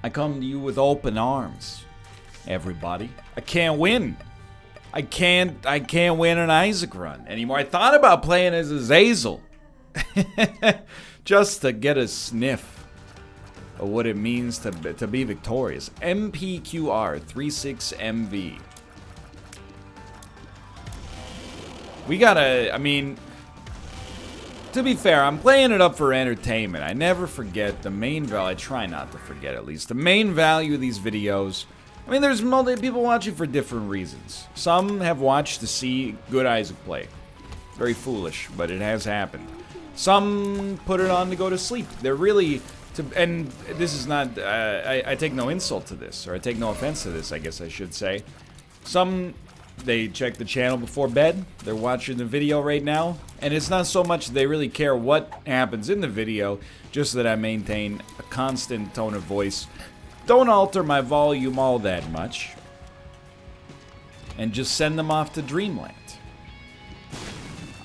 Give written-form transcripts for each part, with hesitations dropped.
I come to you with open arms, everybody. I can't win. I can't win an Isaac run anymore. I thought about playing as a Zazel. Just to get a sniff of what it means to be victorious. MPQR36MV. We gotta, I mean, to be fair, I'm playing it up for entertainment. I never forget the main value. I try not to forget, at least. The main value of these videos. I mean, there's people watching for different reasons. Some have watched to see good Isaac play. Very foolish, but it has happened. Some put it on to go to sleep. They're really, and this is not, I take no insult to this, or I take no offense to this, I guess I should say. Some, they check the channel before bed, they're watching the video right now, and it's not so much they really care what happens in the video, just that I maintain a constant tone of voice. Don't alter my volume all that much, and just send them off to dreamland.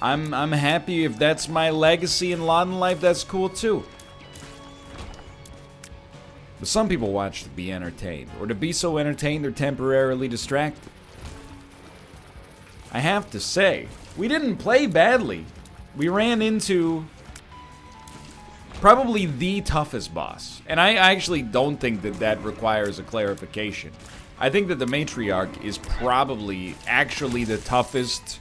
I'm happy if that's my legacy in Lawton life, that's cool too. But some people watch to be entertained, or to be so entertained they're temporarily distracted. I have to say, we didn't play badly. We ran into probably the toughest boss. And I actually don't think that that requires a clarification. I think that the Matriarch is probably actually the toughest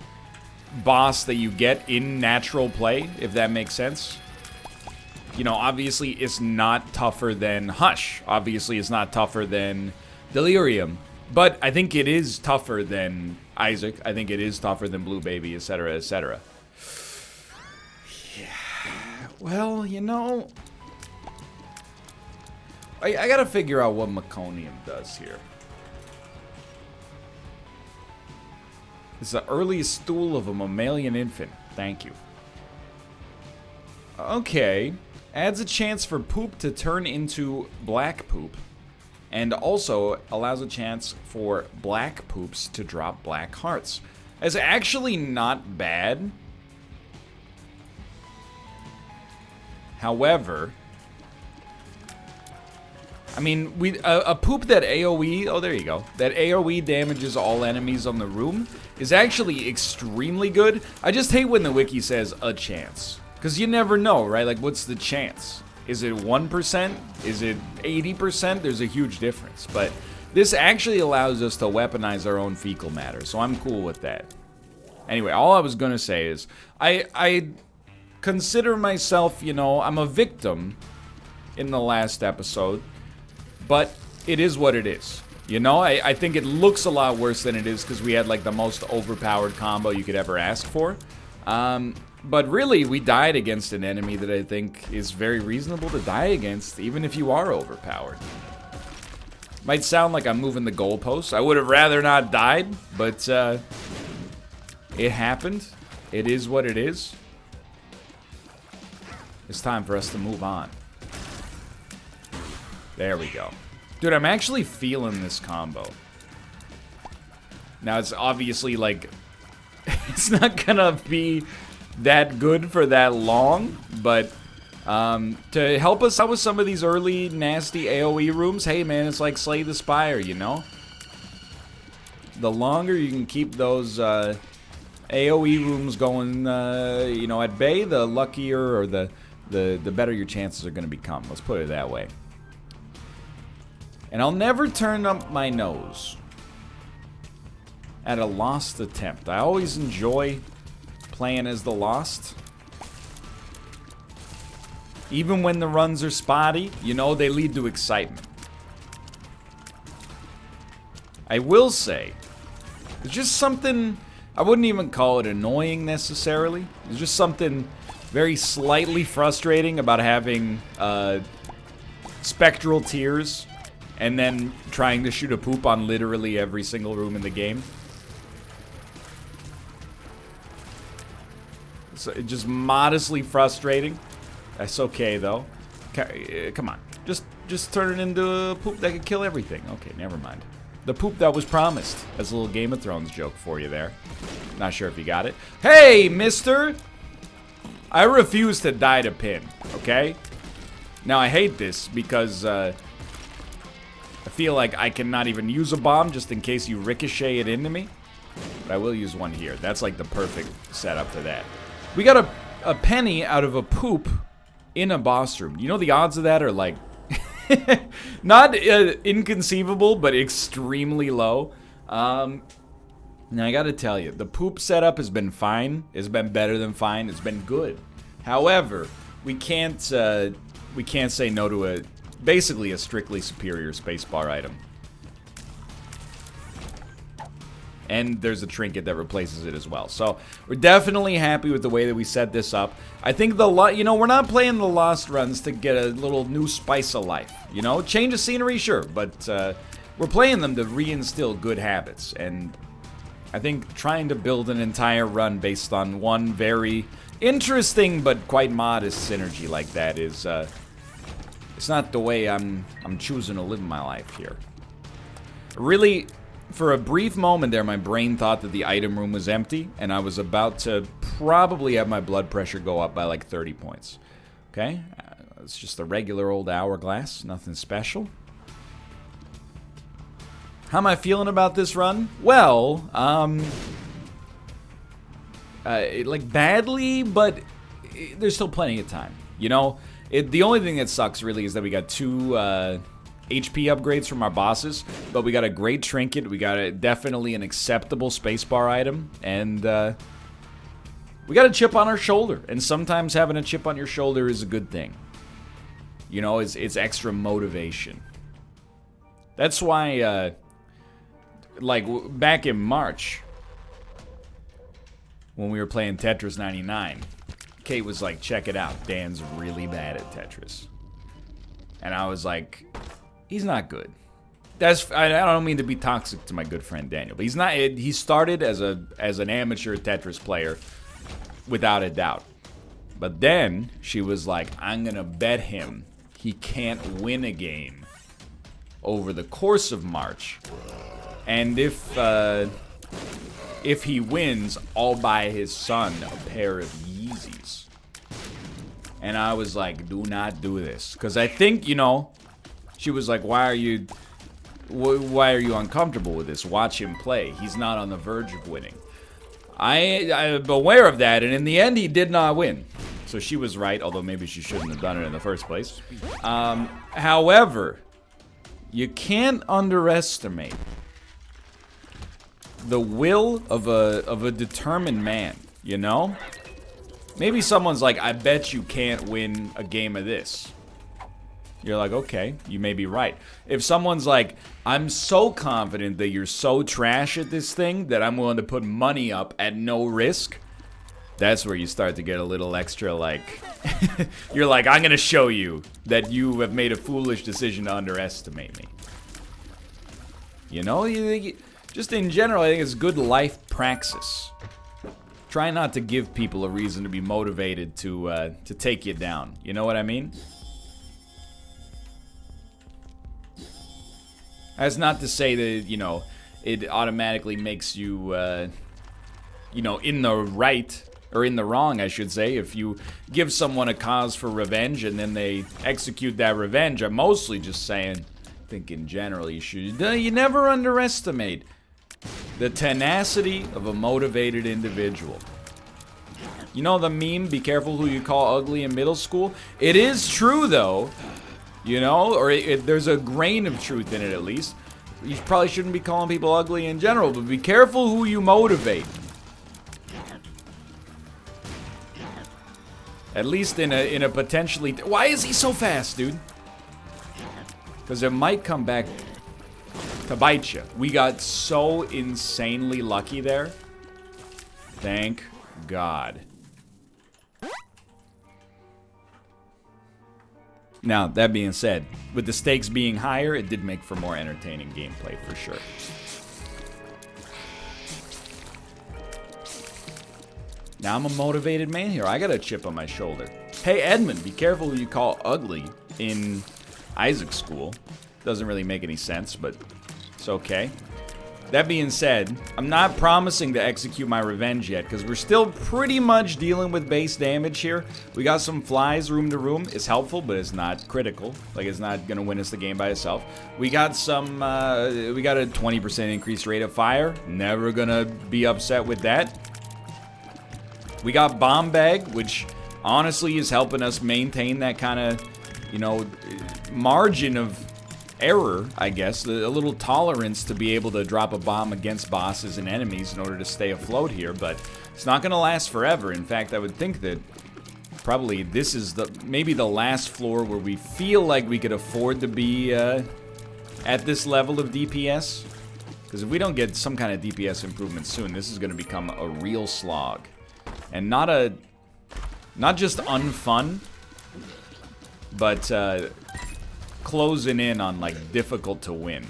boss that you get in natural play, if that makes sense. You know, obviously it's not tougher than Hush. Obviously it's not tougher than Delirium. But I think it is tougher than Isaac. I think it is tougher than Blue Baby, etc., etc. Yeah. Well, you know, I gotta figure out what meconium does here. It's the earliest stool of a mammalian infant. Thank you. Okay. Adds a chance for poop to turn into black poop. And also allows a chance for black poops to drop black hearts. It's actually not bad. However, I mean, a poop that AoE, oh there you go, that AoE damages all enemies on the room is actually extremely good. I just hate when the wiki says a chance, because you never know, right? Like, what's the chance? Is it 1%? Is it 80%? There's a huge difference. But this actually allows us to weaponize our own fecal matter, so I'm cool with that. Anyway, all I was gonna say is, I consider myself, you know, I'm a victim in the last episode, but it is what it is. You know, I think it looks a lot worse than it is because we had like the most overpowered combo you could ever ask for. But really, we died against an enemy that I think is very reasonable to die against, even if you are overpowered. Might sound like I'm moving the goalposts. I would have rather not died, but it happened. It is what it is. It's time for us to move on. There we go. Dude, I'm actually feeling this combo. Now, it's obviously like, it's not gonna be that good for that long, but to help us out with some of these early nasty AoE rooms, hey man, it's like Slay the Spire, you know? The longer you can keep those AoE rooms going, you know, at bay, the luckier or the better your chances are going to become. Let's put it that way. And I'll never turn up my nose at a lost attempt. I always enjoy playing as the Lost. Even when the runs are spotty, you know, they lead to excitement. I will say, there's just something, I wouldn't even call it annoying necessarily. There's just something very slightly frustrating about having spectral tears and then trying to shoot a poop on literally every single room in the game. So it's just modestly frustrating. That's okay though. Come on, just turn it into a poop that could kill everything. Okay, never mind. The poop that was promised. That's a little Game of Thrones joke for you there. Not sure if you got it. Hey, mister! I refuse to die to pin, okay? Now I hate this because I feel like I cannot even use a bomb just in case you ricochet it into me. But I will use one here. That's like the perfect setup for that. We got a penny out of a poop in a boss room. You know the odds of that are like not inconceivable, but extremely low. Now I gotta tell you, the poop setup has been fine. It's been better than fine. It's been good. However, we can't say no to basically a strictly superior spacebar item. And there's a trinket that replaces it as well. So we're definitely happy with the way that we set this up. I think we're not playing the Lost runs to get a little new spice of life. You know, change of scenery, sure, but we're playing them to reinstill good habits. And I think trying to build an entire run based on one very interesting but quite modest synergy like that is it's not the way I'm choosing to live my life here. Really, for a brief moment there, my brain thought that the item room was empty, and I was about to probably have my blood pressure go up by like 30 points. Okay? It's just a regular old hourglass, nothing special. How am I feeling about this run? Well, like badly, but there's still plenty of time. You know, the only thing that sucks really is that we got 2 HP upgrades from our bosses, but we got a great trinket, we got definitely an acceptable spacebar item, and we got a chip on our shoulder. And sometimes having a chip on your shoulder is a good thing. You know, it's extra motivation. That's why, like, back in March, when we were playing Tetris 99, Kate was like, check it out, Dan's really bad at Tetris. And I was like, he's not good. I don't mean to be toxic to my good friend Daniel, but he's not. He started as an amateur Tetris player, without a doubt. But then she was like, I'm gonna bet him he can't win a game over the course of March, and if he wins, I'll buy his son a pair of Yeezys. And I was like, do not do this, because I think, you know. She was like, why are you uncomfortable with this? Watch him play. He's not on the verge of winning. I'm aware of that, and in the end, he did not win. So she was right, although maybe she shouldn't have done it in the first place. However, you can't underestimate the will of a determined man, you know? Maybe someone's like, I bet you can't win a game of this. You're like, okay, you may be right. If someone's like, I'm so confident that you're so trash at this thing that I'm willing to put money up at no risk, that's where you start to get a little extra, like, you're like, I'm gonna show you that you have made a foolish decision to underestimate me. You know, just in general, I think it's good life praxis. Try not to give people a reason to be motivated to take you down. You know what I mean? That's not to say that, you know, it automatically makes you, you know, in the right, or in the wrong, I should say, if you give someone a cause for revenge and then they execute that revenge. I'm mostly just saying, I think in general you never underestimate the tenacity of a motivated individual. You know the meme, be careful who you call ugly in middle school? It is true, though. You know, or there's a grain of truth in it, at least. You probably shouldn't be calling people ugly in general, but be careful who you motivate. At least in a potentially... Why is he so fast, dude? Because it might come back to bite you. We got so insanely lucky there. Thank God. Now, that being said, with the stakes being higher, it did make for more entertaining gameplay, for sure. Now I'm a motivated man here. I got a chip on my shoulder. Hey, Edmund, be careful who you call ugly in Isaac's school. Doesn't really make any sense, but it's okay. That being said, I'm not promising to execute my revenge yet, because we're still pretty much dealing with base damage here. We got some flies room to room. It's helpful, but it's not critical. Like, it's not going to win us the game by itself. We got some, we got a 20% increased rate of fire. Never going to be upset with that. We got bomb bag, which honestly is helping us maintain that kind of, you know, margin of error, I guess, a little tolerance to be able to drop a bomb against bosses and enemies in order to stay afloat here, but it's not going to last forever. In fact, I would think that probably this is maybe the last floor where we feel like we could afford to be at this level of DPS, because if we don't get some kind of DPS improvement soon, this is going to become a real slog, and not just unfun, but closing in on, like, difficult to win.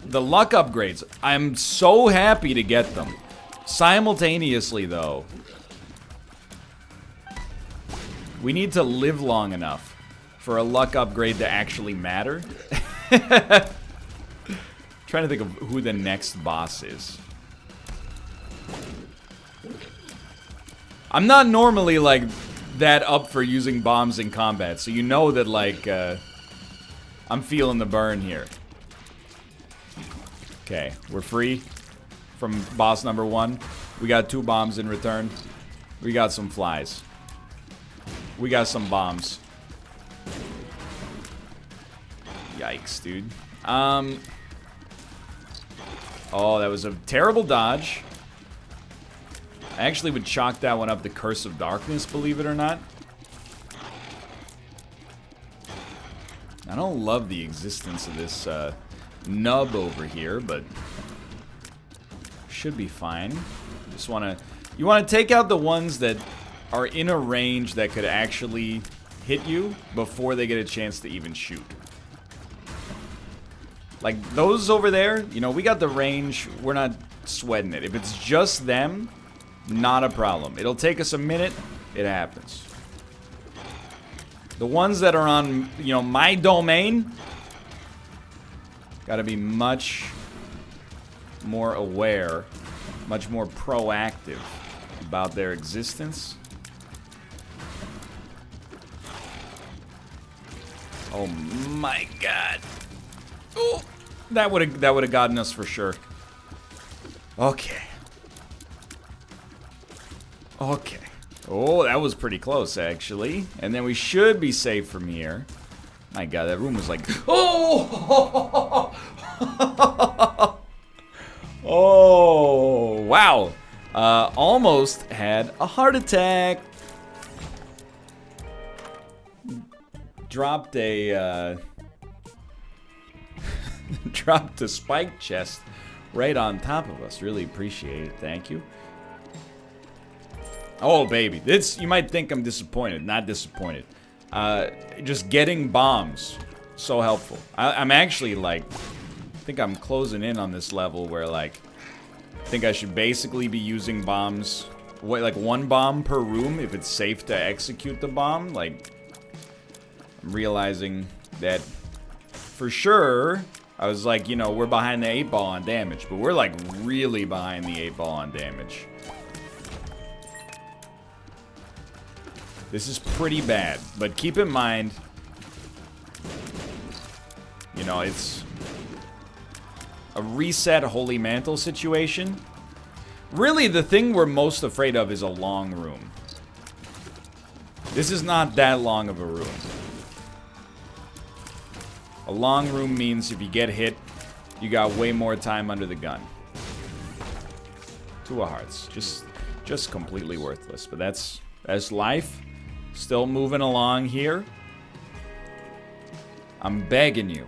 The luck upgrades, I'm so happy to get them. Simultaneously, though, we need to live long enough for a luck upgrade to actually matter. Trying to think of who the next boss is. I'm not normally, like, that up for using bombs in combat, so you know that, like, I'm feeling the burn here. Okay, we're free from boss number 1. We got 2 bombs in return. We got some flies. We got some bombs. Yikes, dude. Oh, that was a terrible dodge. I actually would chalk that one up to Curse of Darkness, believe it or not. I don't love the existence of this nub over here, but should be fine. Just you want to take out the ones that are in a range that could actually hit you before they get a chance to even shoot. Like those over there, you know, we got the range, we're not sweating it. If it's just them, not a problem. It'll take us a minute. It happens. The ones that are on, you know, my domain, gotta be much more aware, much more proactive about their existence. Oh my god. Oh, that would have gotten us for sure. Okay. Okay. Oh, that was pretty close, actually. And then we should be safe from here. My god, that room was like... Oh! Oh, wow. Almost had a heart attack. Dropped a... dropped a spike chest right on top of us. Really appreciate it. Thank you. Oh, baby. This, you might think I'm disappointed. Not disappointed. Just getting bombs. So helpful. I'm actually, like... I think I'm closing in on this level where, like... I think I should basically be using bombs... like, 1 bomb per room if it's safe to execute the bomb. Like... I'm realizing that... For sure... I was like, you know, we're behind the 8 ball on damage. But we're, like, really behind the 8 ball on damage. This is pretty bad, but keep in mind, you know, it's a reset Holy Mantle situation. Really, the thing we're most afraid of is a long room. This is not that long of a room. A long room means if you get hit, you got way more time under the gun. 2 of hearts, just completely worthless, but that's life. Still moving along here. I'm begging you.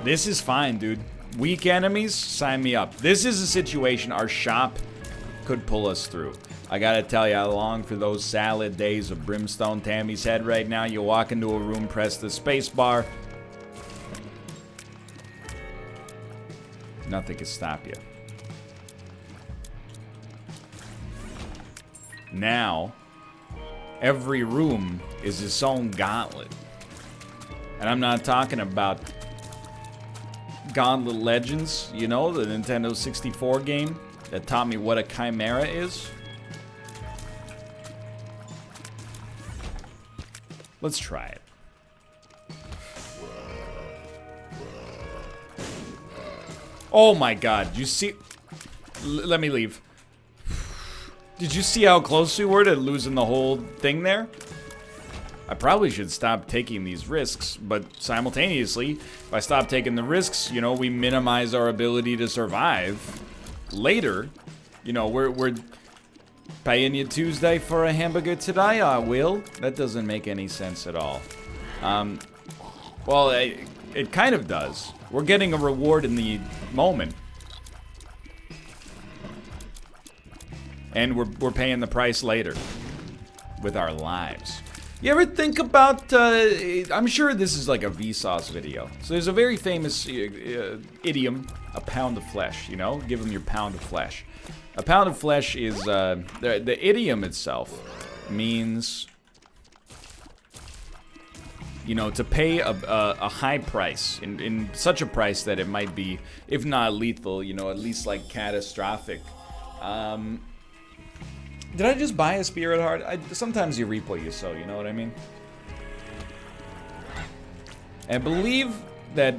This is fine, dude. Weak enemies, sign me up. This is a situation our shop could pull us through. I gotta tell you, I long for those salad days of Brimstone Tammy's head right now. You walk into a room, press the space bar. Nothing can stop you. Now... every room is its own gauntlet. And I'm not talking about Gauntlet Legends, you know, the Nintendo 64 game that taught me what a chimera is. Let's try it. Oh my god, you see... let me leave. Did you see how close we were to losing the whole thing there? I probably should stop taking these risks, but simultaneously, if I stop taking the risks, you know, we minimize our ability to survive later. You know, we're paying you Tuesday for a hamburger today, I will. That doesn't make any sense at all. Well, it kind of does. We're getting a reward in the moment. And we're paying the price later with our lives. You ever think about, I'm sure this is like a Vsauce video. So there's a very famous idiom, a pound of flesh, you know? Give them your pound of flesh. A pound of flesh is, the idiom itself means, you know, to pay a high price, in such a price that it might be, if not lethal, you know, at least like catastrophic. Did I just buy a Spirit Heart? Sometimes you reap what you sow, you know what I mean? I believe that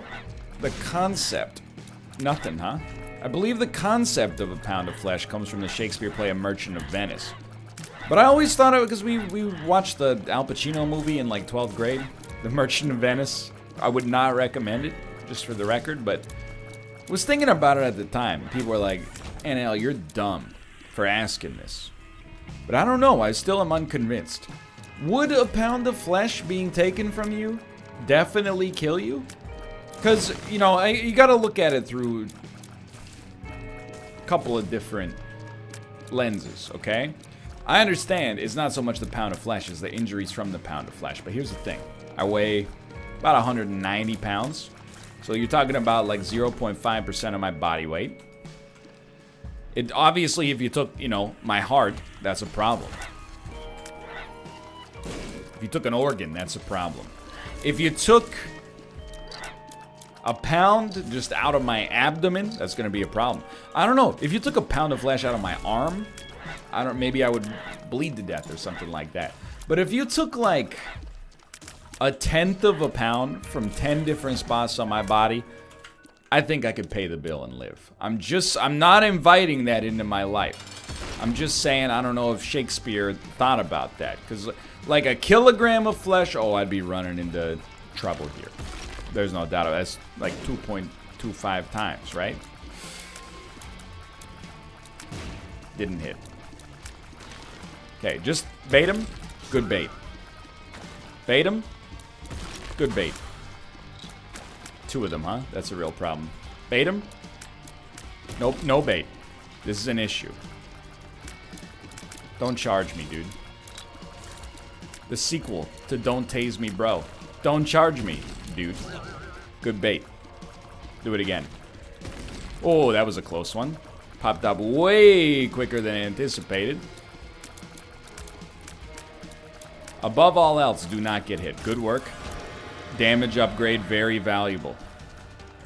the concept... Nothing, huh? I believe the concept of a pound of flesh comes from the Shakespeare play A Merchant of Venice. But I always thought it because we watched the Al Pacino movie in like 12th grade. The Merchant of Venice. I would not recommend it, just for the record, but... I was thinking about it at the time. People were like, NL, you're dumb for asking this. But I don't know, I still am unconvinced. Would a pound of flesh being taken from you definitely kill you? Because, you know, you gotta look at it through a couple of different lenses, okay? I understand it's not so much the pound of flesh as the injuries from the pound of flesh. But here's the thing. I weigh about 190 pounds. So you're talking about like 0.5% of my body weight. It obviously, if you took, you know, my heart, that's a problem. If you took an organ, that's a problem. If you took a pound just out of my abdomen, that's gonna be a problem. I don't know. If you took a pound of flesh out of my arm, maybe I would bleed to death or something like that. But if you took like a tenth of a pound from 10 different spots on my body, I think I could pay the bill and live. I'm not inviting that into my life. I'm just saying, I don't know if Shakespeare thought about that. Because, like, a kilogram of flesh, oh, I'd be running into trouble here. There's no doubt. That's like 2.25 times, right? Didn't hit. Okay, just bait him. Good bait. Bait him. Good bait. 2 of them, huh? That's a real problem. Bait him? Nope, no bait. This is an issue. Don't charge me, dude. The sequel to Don't Tase Me, Bro. Don't charge me, dude. Good bait. Do it again. Oh, that was a close one. Popped up way quicker than anticipated. Above all else, do not get hit. Good work. Damage upgrade, very valuable.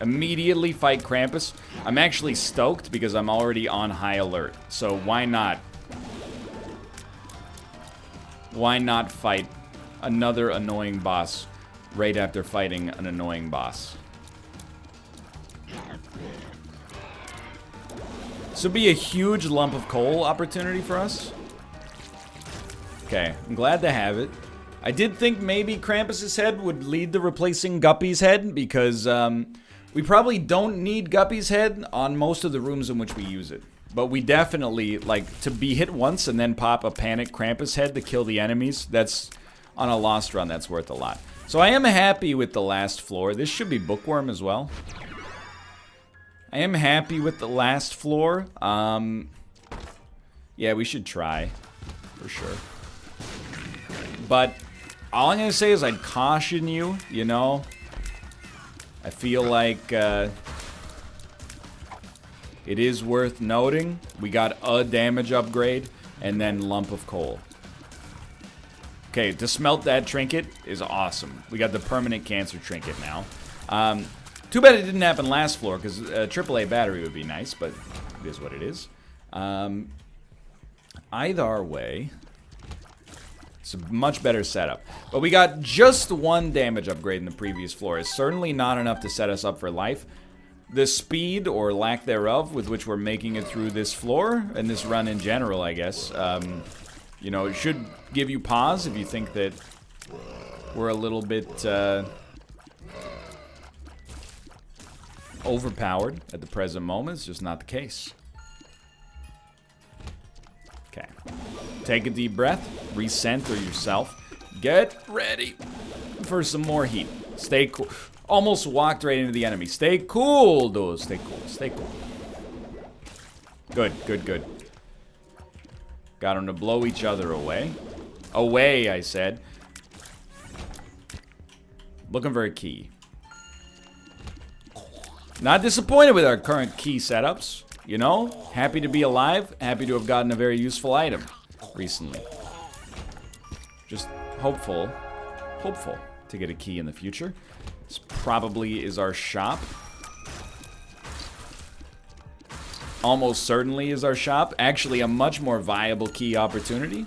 Immediately fight Krampus. I'm actually stoked because I'm already on high alert. So why not? Why not fight another annoying boss right after fighting an annoying boss? This would be a huge lump of coal opportunity for us. Okay, I'm glad to have it. I did think maybe Krampus's head would lead to replacing Guppy's head because we probably don't need Guppy's head on most of the rooms in which we use it. But we definitely, like, to be hit once and then pop a panic Krampus head to kill the enemies, that's, on a Lost run, that's worth a lot. So I am happy with the last floor. This should be Bookworm as well. I am happy with the last floor. Yeah, we should try, for sure. But all I'm gonna say is I'd caution you, you know. I feel like it is worth noting. We got a damage upgrade and then lump of coal. Okay, to smelt that trinket is awesome. We got the permanent cancer trinket now. Too bad it didn't happen last floor, because a AAA battery would be nice, but it is what it is. Either way, it's a much better setup. But we got just one damage upgrade in the previous floor. It's certainly not enough to set us up for life. The speed, or lack thereof, with which we're making it through this floor, and this run in general, I guess, you know, it should give you pause if you think that we're a little bit overpowered at the present moment. It's just not the case. Okay. Take a deep breath. Recenter yourself. Get ready for some more heat. Stay cool. Almost walked right into the enemy. Stay cool, dude. Stay cool. Stay cool. Good, good, good. Got them to blow each other away. Away, I said. Looking for a key. Not disappointed with our current key setups. You know, happy to be alive. Happy to have gotten a very useful item recently. Just hopeful to get a key in the future. This probably is our shop. Almost certainly is our shop. Actually, a much more viable key opportunity.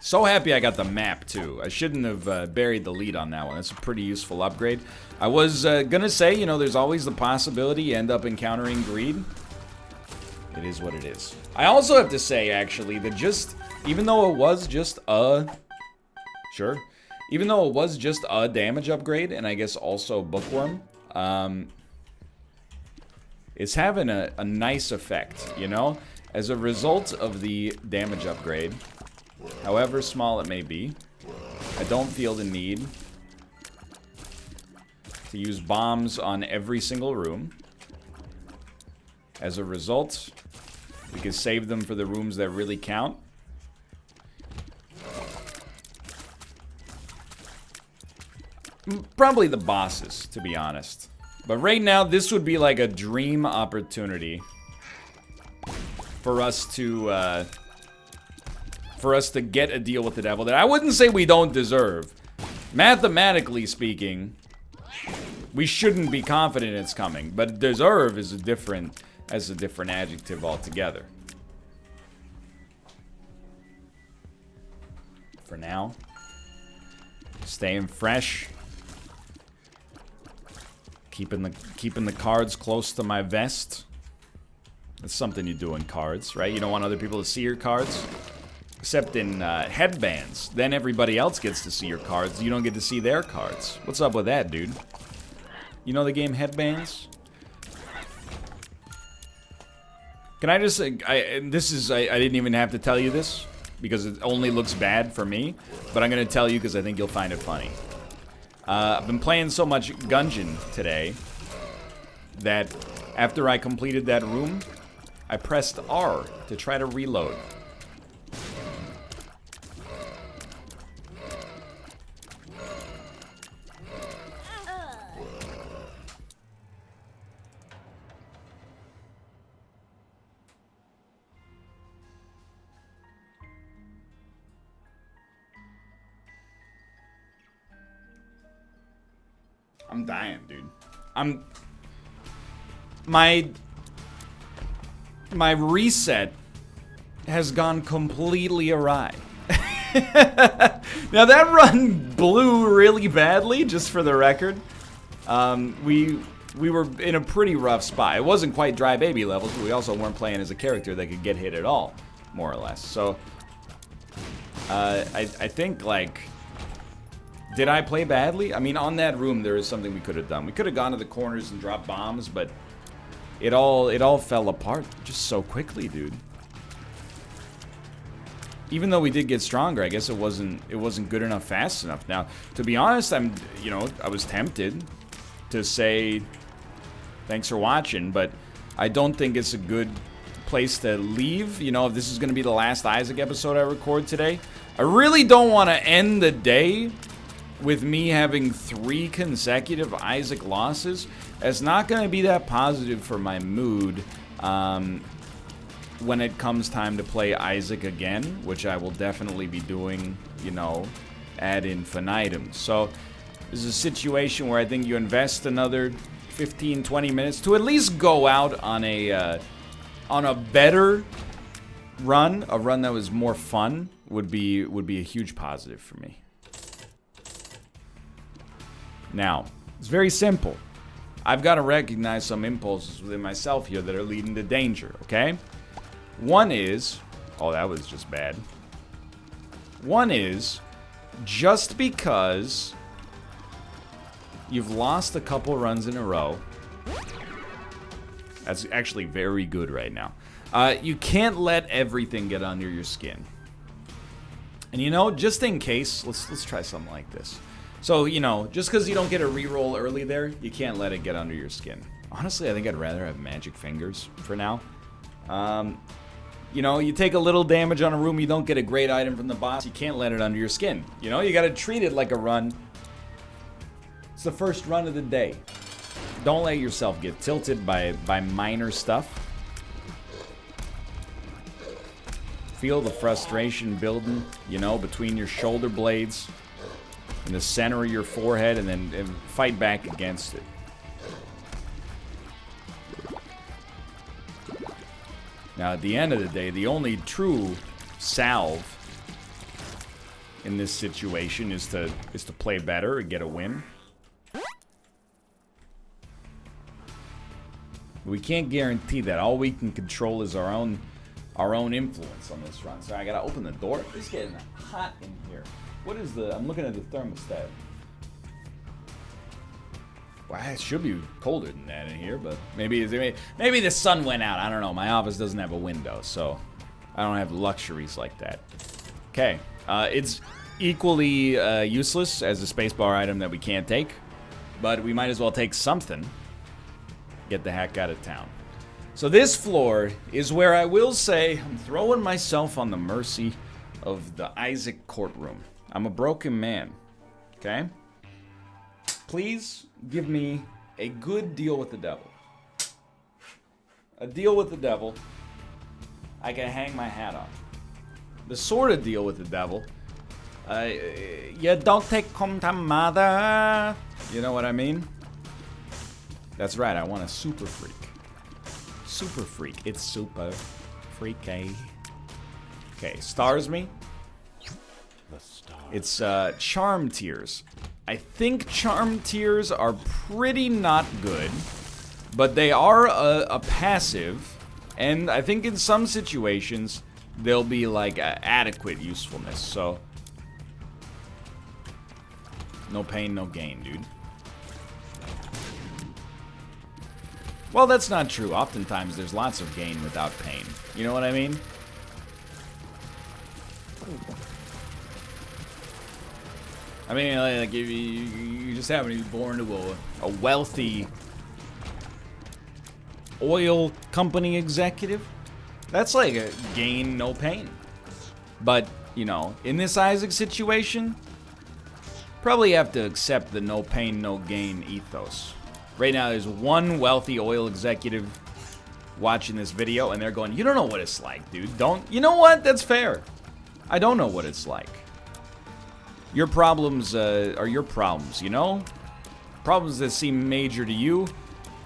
So happy I got the map, too. I shouldn't have buried the lead on that one. That's a pretty useful upgrade. I was gonna say, you know, there's always the possibility you end up encountering greed. It is what it is. I also have to say, actually, that just... even though it was just a... sure. Even though it was just a damage upgrade, and I guess also Bookworm, it's having a nice effect, you know? As a result of the damage upgrade, however small it may be, I don't feel the need to use bombs on every single room. As a result, we can save them for the rooms that really count. Probably the bosses, to be honest. But right now, this would be like a dream opportunity for us to get a deal with the devil that I wouldn't say we don't deserve. Mathematically speaking, we shouldn't be confident it's coming, but deserve is a different adjective altogether. For now, staying fresh. Keeping the cards close to my vest. That's something you do in cards, right? You don't want other people to see your cards. Except in headbands. Then everybody else gets to see your cards. You don't get to see their cards. What's up with that, dude? You know the game Headbands? Can I just say, I didn't even have to tell you this because it only looks bad for me, but I'm gonna tell you because I think you'll find it funny. I've been playing so much Gungeon today that after I completed that room, I pressed R to try to reload. I'm dying, dude. My reset has gone completely awry. Now that run blew really badly, just for the record. We were in a pretty rough spot. It wasn't quite dry baby levels, but we also weren't playing as a character that could get hit at all, more or less. So, I think, like... did I play badly? I mean, on that room, there is something we could have done. We could have gone to the corners and dropped bombs, but it all fell apart just so quickly, dude. Even though we did get stronger, I guess it wasn't good enough fast enough. Now, to be honest, I was tempted to say thanks for watching, but I don't think it's a good place to leave. You know, if this is going to be the last Isaac episode I record today, I really don't want to end the day with me having 3 consecutive Isaac losses. It's not going to be that positive for my mood when it comes time to play Isaac again, which I will definitely be doing, you know, ad infinitum. So This is a situation where I think you invest another 15, 20 minutes to at least go out on a better run. A run that was more fun would be a huge positive for me. Now, it's very simple. I've got to recognize some impulses within myself here that are leading to danger, okay? One is... Oh, that was just bad. One is, just because you've lost a couple runs in a row... That's actually very good right now. You can't let everything get under your skin. And you know, just in case, let's try something like this. So, you know, just because you don't get a reroll early there, you can't let it get under your skin. Honestly, I think I'd rather have magic fingers for now. You know, you take a little damage on a room, you don't get a great item from the boss, you can't let it under your skin. You know, you gotta treat it like a run. It's the first run of the day. Don't let yourself get tilted by minor stuff. Feel the frustration building, you know, between your shoulder blades. In the center of your forehead, and then fight back against it. Now, at the end of the day, the only true salve in this situation is to play better and get a win. We can't guarantee that. All we can control is our own influence on this run. So I gotta open the door. It's getting hot in here. What is the... I'm looking at the thermostat. Well, it should be colder than that in here, but maybe the sun went out. I don't know. My office doesn't have a window, so I don't have luxuries like that. Okay. It's equally useless as a spacebar item that we can't take, but we might as well take something. Get the heck out of town. So this floor is where I will say I'm throwing myself on the mercy of the Isaac courtroom. I'm a broken man, okay? Please give me a good deal with the devil. A deal with the devil I can hang my hat on. The sort of deal with the devil, you don't take home to mother. You know what I mean? That's right, I want a super freak. Super freak. It's super freaky. Okay, stars me. It's charm tiers. I think charm tiers are pretty not good, but they are a passive, and I think in some situations they'll be like adequate usefulness. So no pain, no gain, dude. Well, that's not true. Oftentimes there's lots of gain without pain. You know what I mean? I mean, like, if you just happen to be born to a wealthy oil company executive, that's like a gain, no pain. But, you know, in this Isaac situation, probably have to accept the no pain, no gain ethos. Right now, there's one wealthy oil executive watching this video, and they're going, you don't know what it's like, dude. Don't. You know what? That's fair. I don't know what it's like. Your problems are your problems, you know? Problems that seem major to you,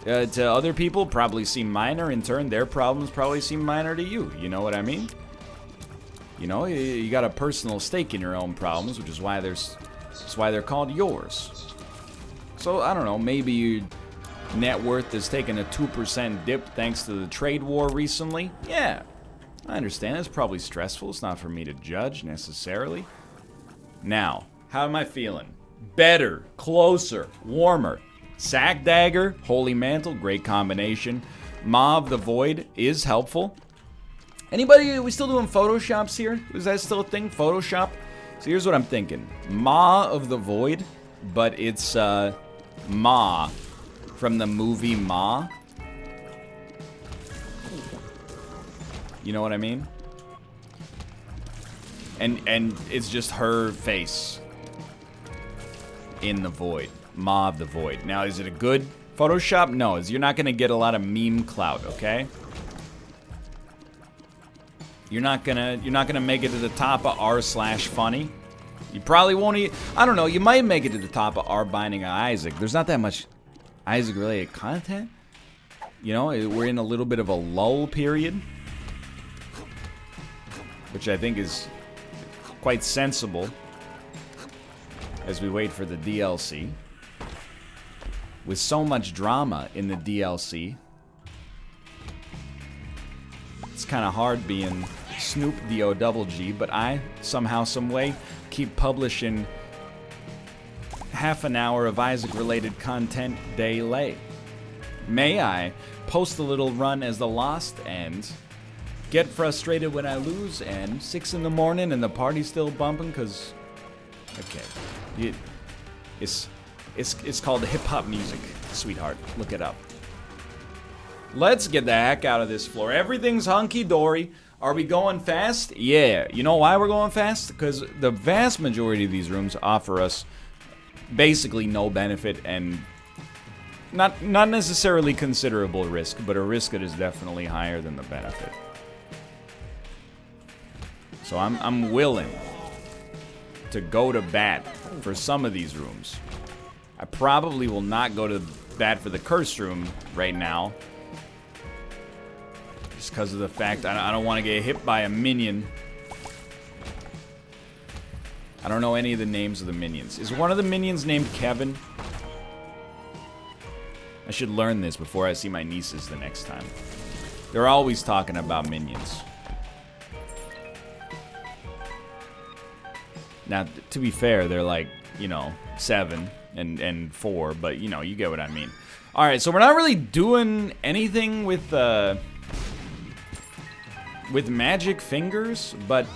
to other people, probably seem minor. In turn, their problems probably seem minor to you. You know what I mean? You know, you got a personal stake in your own problems, which is why they're called yours. So, I don't know, maybe your net worth has taken a 2% dip thanks to the trade war recently. Yeah, I understand. It's probably stressful. It's not for me to judge, necessarily. Now, how am I feeling? Better, closer, warmer. Sack Dagger, Holy Mantle, great combination. Maw of the Void is helpful. Anybody, are we still doing Photoshops here? Is that still a thing, Photoshop? So here's what I'm thinking. Maw of the Void, but it's Ma from the movie Ma. You know what I mean? And it's just her face in the void. Maw of the Void. Now, is it a good Photoshop? No, you're not gonna get a lot of meme clout, okay? You're not gonna make it to the top of r/funny. You probably won't I don't know, you might make it to the top of our Binding of Isaac. There's not that much Isaac-related content. You know, we're in a little bit of a lull period. Which I think is quite sensible as we wait for the DLC. With so much drama in the DLC, it's kind of hard being Snoop D-O-double-G, but I, somehow, someway, keep publishing half an hour of Isaac-related content daily. May I post a little run as the Lost and get frustrated when I lose, and 6 in the morning and the party's still bumping, because, okay, it's called hip-hop music, sweetheart. Look it up. Let's get the heck out of this floor. Everything's hunky-dory. Are we going fast? Yeah. You know why we're going fast? Because the vast majority of these rooms offer us basically no benefit and not necessarily considerable risk, but a risk that is definitely higher than the benefit. So I'm willing to go to bat for some of these rooms. I probably will not go to bat for the curse room right now, just because of the fact I don't want to get hit by a minion. I don't know any of the names of the minions. Is one of the minions named Kevin? I should learn this before I see my nieces the next time. They're always talking about minions. Now, to be fair, they're like, you know, 7 and 4, but, you know, you get what I mean. Alright, so we're not really doing anything with magic fingers, but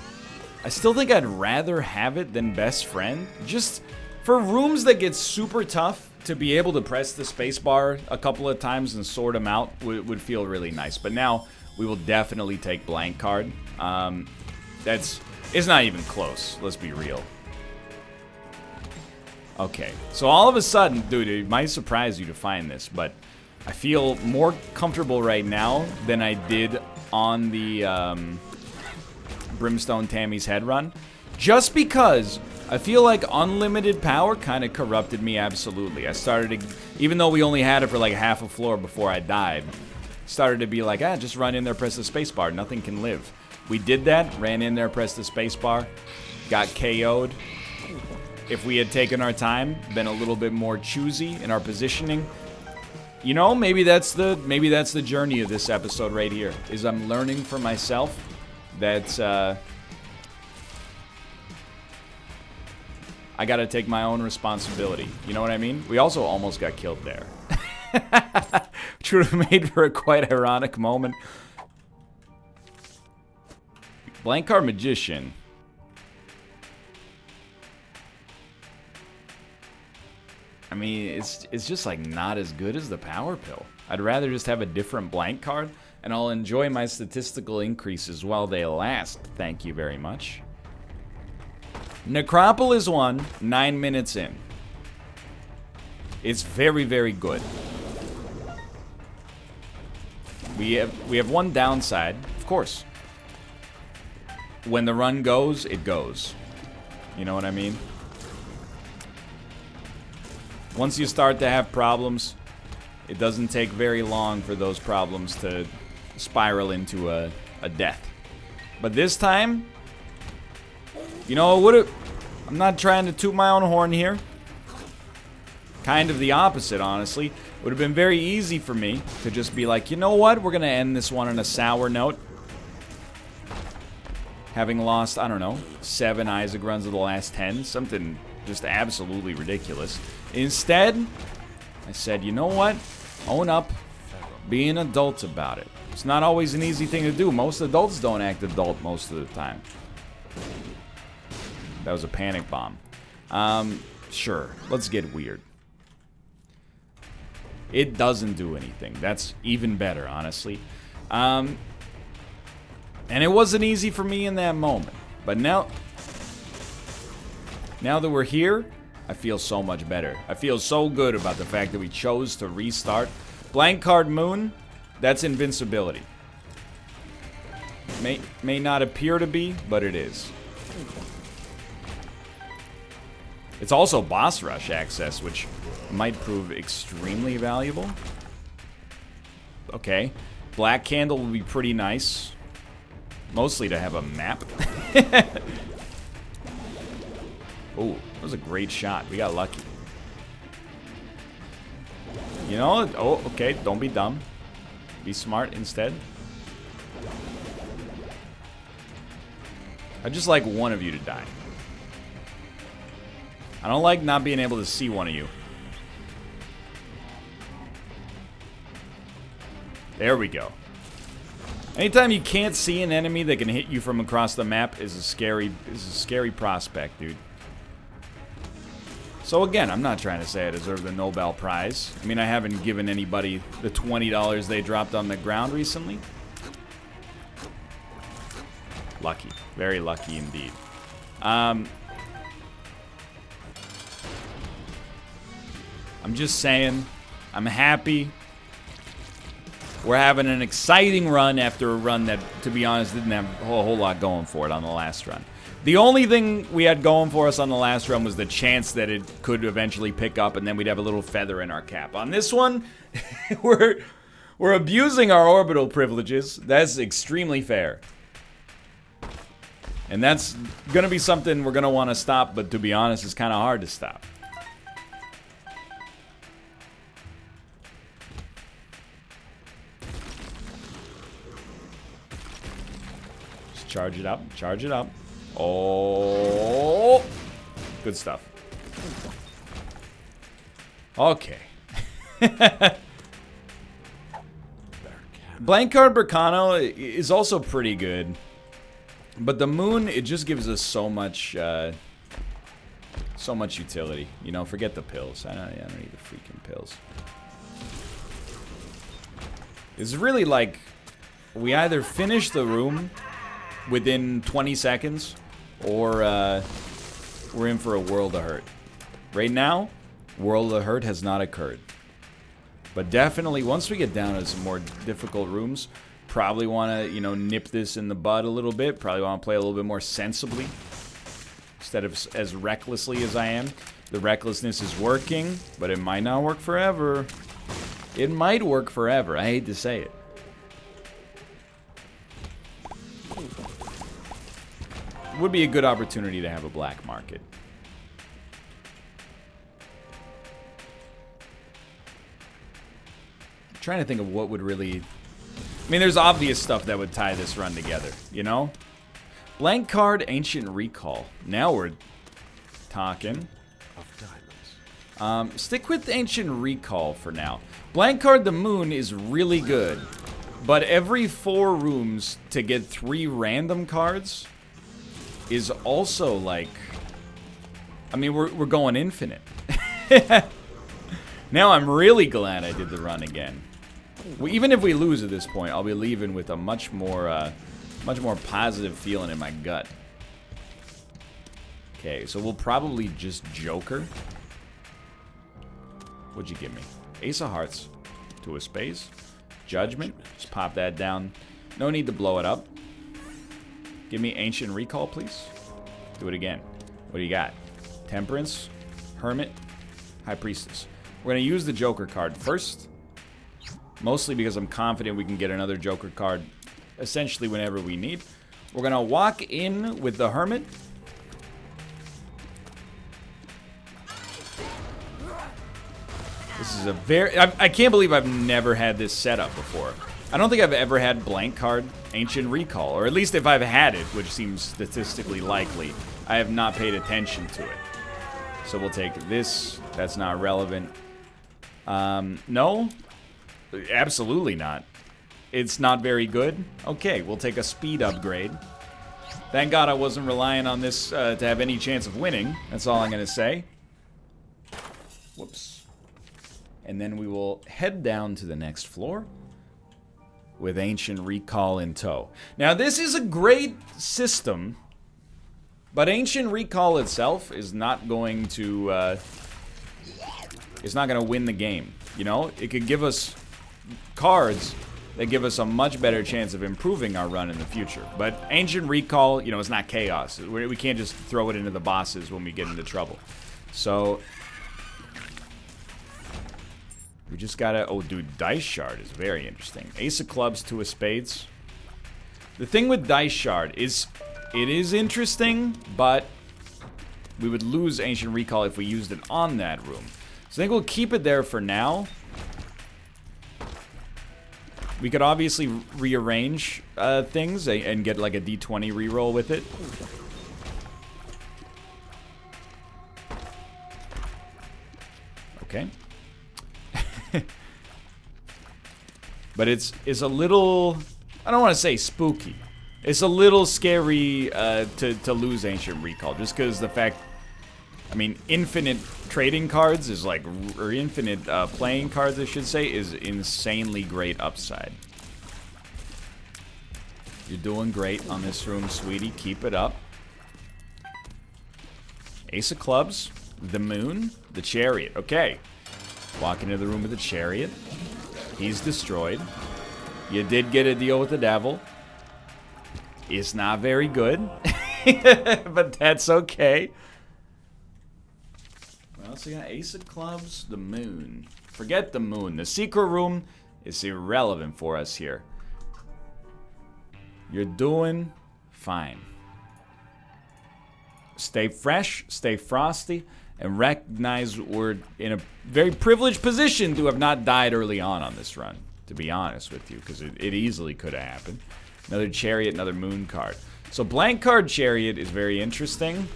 I still think I'd rather have it than best friend. Just for rooms that get super tough, to be able to press the spacebar a couple of times and sort them out would feel really nice. But now, we will definitely take blank card. It's not even close, let's be real. Okay, so all of a sudden, dude, it might surprise you to find this, but I feel more comfortable right now than I did on the Brimstone Tammy's head run. Just because I feel like unlimited power kind of corrupted me absolutely. I started to, even though we only had it for like half a floor before I died, started to be like, just run in there, press the spacebar, nothing can live. We did that, ran in there, pressed the spacebar, got KO'd. If we had taken our time, been a little bit more choosy in our positioning, you know, maybe that's the journey of this episode right here. Is I'm learning for myself that I gotta take my own responsibility. You know what I mean? We also almost got killed there. Which would have made for a quite ironic moment. Blank card magician. I mean, it's just like not as good as the power pill. I'd rather just have a different blank card, and I'll enjoy my statistical increases while they last. Thank you very much. Necropolis 1, 9 minutes in. It's very, very good. We have one downside, of course. When the run goes, it goes. You know what I mean? Once you start to have problems, it doesn't take very long for those problems to spiral into a death. But this time, you know, I'm not trying to toot my own horn here. Kind of the opposite, honestly. It would have been very easy for me to just be like, you know what? We're going to end this one on a sour note. Having lost, I don't know, 7 Isaac runs of the last 10. Something just absolutely ridiculous. Instead, I said, you know what? Own up. Be an adult about it. It's not always an easy thing to do. Most adults don't act adult most of the time. That was a panic bomb. Sure. Let's get weird. It doesn't do anything. That's even better, honestly. And it wasn't easy for me in that moment. But now that we're here, I feel so much better. I feel so good about the fact that we chose to restart. Blank card moon, that's invincibility. May not appear to be, but it is. It's also boss rush access, which might prove extremely valuable. Okay. Black candle would be pretty nice. Mostly to have a map. Oh, that was a great shot. We got lucky. You know, oh, okay, don't be dumb. Be smart instead. I just like one of you to die. I don't like not being able to see one of you. There we go. Anytime you can't see an enemy that can hit you from across the map is a scary prospect, dude. So again, I'm not trying to say I deserve the Nobel Prize. I mean, I haven't given anybody the $20 they dropped on the ground recently. Lucky. Very lucky indeed. I'm just saying, I'm happy. We're having an exciting run after a run that, to be honest, didn't have a whole lot going for it on the last run. The only thing we had going for us on the last run was the chance that it could eventually pick up, and then we'd have a little feather in our cap. On this one, we're abusing our orbital privileges. That's extremely fair. And that's going to be something we're going to want to stop, but to be honest, it's kind of hard to stop. Just charge it up, charge it up. Oh, good stuff. Okay. Blank card Bercano is also pretty good, but the moon, it just gives us so much utility. You know, forget the pills. I don't need the freaking pills. It's really like we either finish the room within 20 seconds, or we're in for a world of hurt. Right now, world of hurt has not occurred. But definitely, once we get down to some more difficult rooms, probably want to, you know, nip this in the bud a little bit. Probably want to play a little bit more sensibly, instead of as recklessly as I am. The recklessness is working, but it might not work forever. It might work forever. I hate to say it. Would be a good opportunity to have a black market. I'm trying to think of what would really... I mean, there's obvious stuff that would tie this run together, you know? Blank card, Ancient Recall. Now we're talking. Stick with Ancient Recall for now. Blank card, the moon, is really good. But every 4 rooms to get 3 random cards is also like, I mean, we're going infinite. Now I'm really glad I did the run again. Even if we lose at this point, I'll be leaving with a much more positive feeling in my gut. Okay, so we'll probably just Joker. What'd you give me? Ace of Hearts to a space. Judgment. Just pop that down. No need to blow it up. Give me Ancient Recall, please. Do it again. What do you got? Temperance, Hermit, High Priestess. We're going to use the Joker card first. Mostly because I'm confident we can get another Joker card essentially whenever we need. We're going to walk in with the Hermit. This is a very... I can't believe I've never had this setup before. I don't think I've ever had blank card Ancient Recall, or at least if I've had it, which seems statistically likely, I have not paid attention to it. So we'll take this. That's not relevant. No? Absolutely not. It's not very good? Okay, we'll take a speed upgrade. Thank God I wasn't relying on this to have any chance of winning. That's all I'm going to say. Whoops. And then we will head down to the next floor with Ancient Recall in tow. Now, this is a great system, but Ancient Recall itself is not going to win the game. You know, it could give us cards that give us a much better chance of improving our run in the future. But Ancient Recall, you know, it's not chaos. We can't just throw it into the bosses when we get into trouble. So we just gotta... Oh, dude, Dice Shard is very interesting. Ace of Clubs, Two of Spades. The thing with Dice Shard is... It is interesting, but... we would lose Ancient Recall if we used it on that room. So I think we'll keep it there for now. We could obviously rearrange things and get like a D20 reroll with it. Okay. But it's a little... I don't want to say spooky. It's a little scary to lose Ancient Recall, just because the fact, I mean, infinite trading cards is like, or infinite playing cards, I should say, is insanely great upside. You're doing great on this room, sweetie. Keep it up. Ace of Clubs, the Moon, the Chariot. Okay. Walk into the room with the Chariot. He's destroyed. You did get a deal with the Devil. It's not very good, but that's okay. Well, so you got Ace of Clubs, the Moon. Forget the Moon. The secret room is irrelevant for us here. You're doing fine. Stay fresh, stay frosty, and recognize we're in a very privileged position to have not died early on this run, to be honest with you, because it easily could have happened. Another Chariot, another Moon card. So blank card Chariot is very interesting.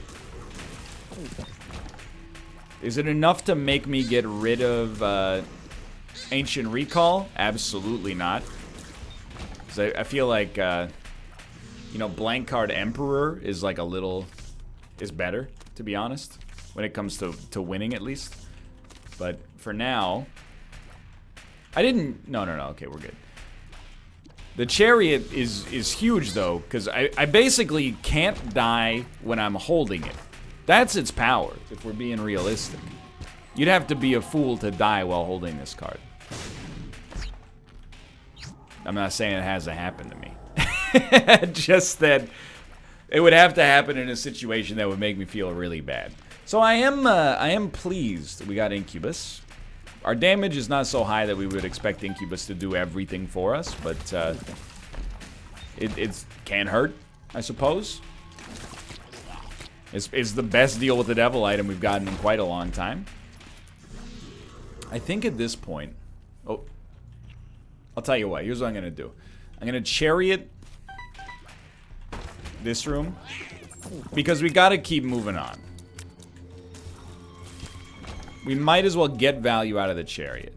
Is it enough to make me get rid of Ancient Recall? Absolutely not. Because I feel like, you know, blank card Emperor is like a little... is better, to be honest. When it comes to winning, at least. But for now... I didn't... No, okay, we're good. The Chariot is huge, though, because I basically can't die when I'm holding it. That's its power, if we're being realistic. You'd have to be a fool to die while holding this card. I'm not saying it hasn't happened to me. Just that it would have to happen in a situation that would make me feel really bad. So I am pleased we got Incubus. Our damage is not so high that we would expect Incubus to do everything for us, but it can hurt, I suppose. It's the best deal with the Devil item we've gotten in quite a long time. I think at this point... Oh, I'll tell you what. Here's what I'm going to do. I'm going to Chariot this room, because we got to keep moving on. We might as well get value out of the Chariot.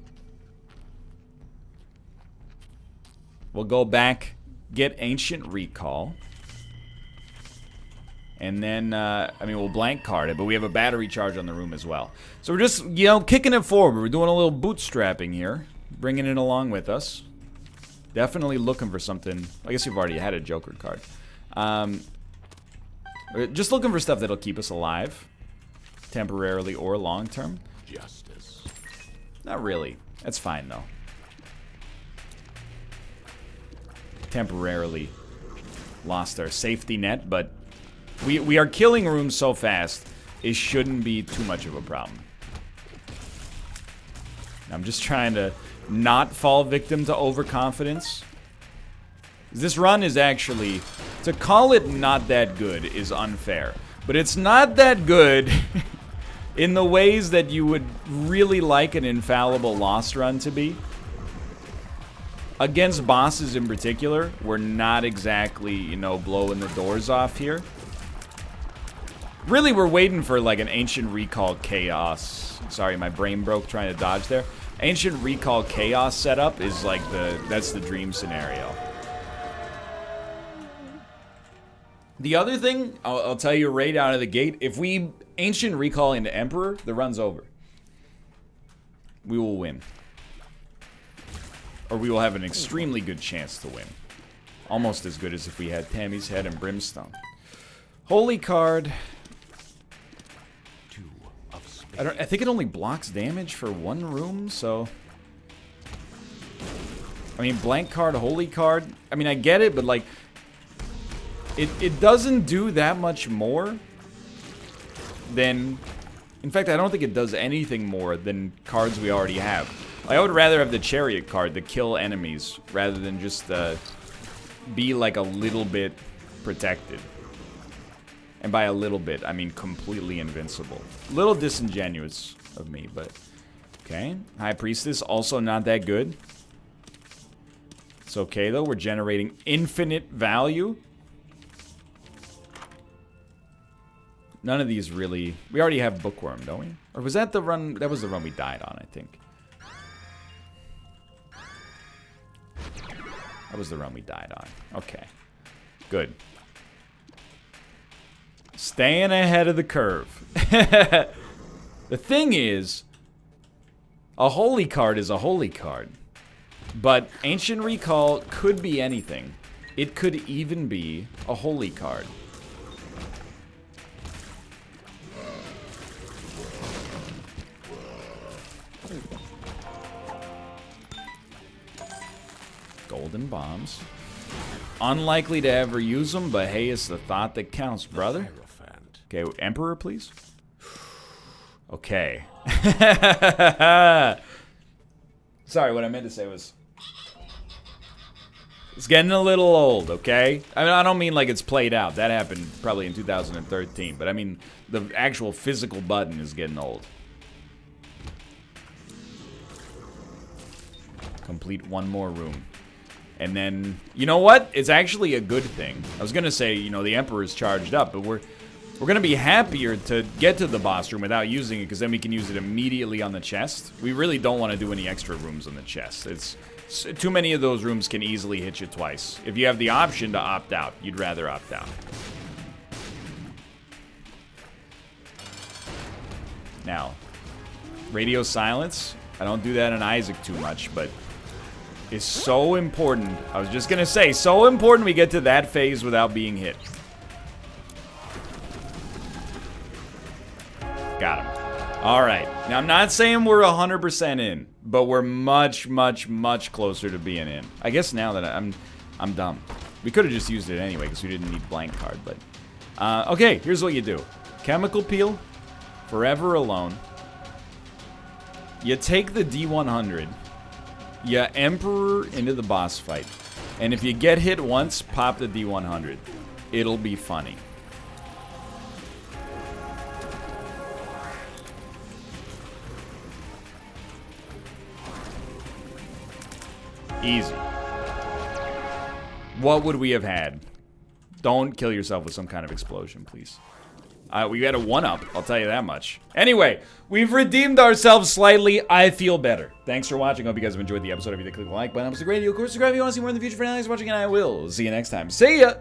We'll go back, get Ancient Recall. And then, I mean, we'll blank card it, but we have a battery charge on the room as well. So we're just, you know, kicking it forward. We're doing a little bootstrapping here. Bringing it along with us. Definitely looking for something. I guess we've already had a Joker card. Just looking for stuff that'll keep us alive. Temporarily or long term. Justice. Not really. That's fine, though. Temporarily lost our safety net, but we are killing rooms so fast, it shouldn't be too much of a problem. I'm just trying to not fall victim to overconfidence. This run is actually... to call it not that good is unfair. But it's not that good... in the ways that you would really like an infallible Lost run to be. Against bosses in particular, we're not exactly, you know, blowing the doors off here. Really, we're waiting for like an Ancient Recall Chaos. Sorry, my brain broke trying to dodge there. Ancient Recall Chaos setup is like that's the dream scenario. The other thing, I'll tell you right out of the gate, if we Ancient Recall into Emperor, the run's over. We will win. Or we will have an extremely good chance to win. Almost as good as if we had Tammy's Head and Brimstone. Holy card. I think it only blocks damage for one room, so... I mean, blank card, holy card. I mean, I get it, but like... It doesn't do that much more than In fact, I don't think it does anything more than cards we already have. Like, I would rather have the Chariot card to kill enemies rather than just be like a little bit protected. And by a little bit, I mean completely invincible. A little disingenuous of me, but... Okay. High Priestess, also not that good. It's okay, though. We're generating infinite value. None of these really... We already have Bookworm, don't we? Or was that the run... That was the run we died on, I think. That was the run we died on. Okay. Good. Staying ahead of the curve. The thing is, a holy card is a holy card. But Ancient Recall could be anything. It could even be a holy card. Golden bombs. Unlikely to ever use them, but hey, it's the thought that counts, brother. Okay, Emperor, please. Okay. Sorry, what I meant to say was... It's getting a little old, okay? I mean, I don't mean like it's played out. That happened probably in 2013. But I mean, the actual physical button is getting old. Complete one more room. And then, you know what? It's actually a good thing. I was gonna say, you know, the Emperor's charged up, but we're gonna be happier to get to the boss room without using it, because then we can use it immediately on the chest. We really don't want to do any extra rooms on the chest. It's too many of those rooms can easily hit you twice. If you have the option to opt out, you'd rather opt out. Now, radio silence. I don't do that on Isaac too much, but it's so important. I was just gonna say, so important we get to that phase without being hit. Got him. All right. Now, I'm not saying we're 100% in, but we're much, much, much closer to being in. I guess now that I'm dumb. We could have just used it anyway because we didn't need blank card, but... okay, here's what you do. Chemical Peel, Forever Alone. You take the D100. You Emperor into the boss fight. And if you get hit once, pop the D100. It'll be funny. Easy. What would we have had? Don't kill yourself with some kind of explosion, please. We got a 1-up, I'll tell you that much. Anyway, we've redeemed ourselves slightly. I feel better. Thanks for watching. Hope you guys have enjoyed the episode. If you did, click the like button. It's a great deal. Of course, subscribe if you want to see more in the future. For now, thanks for watching, and I will see you next time. See ya!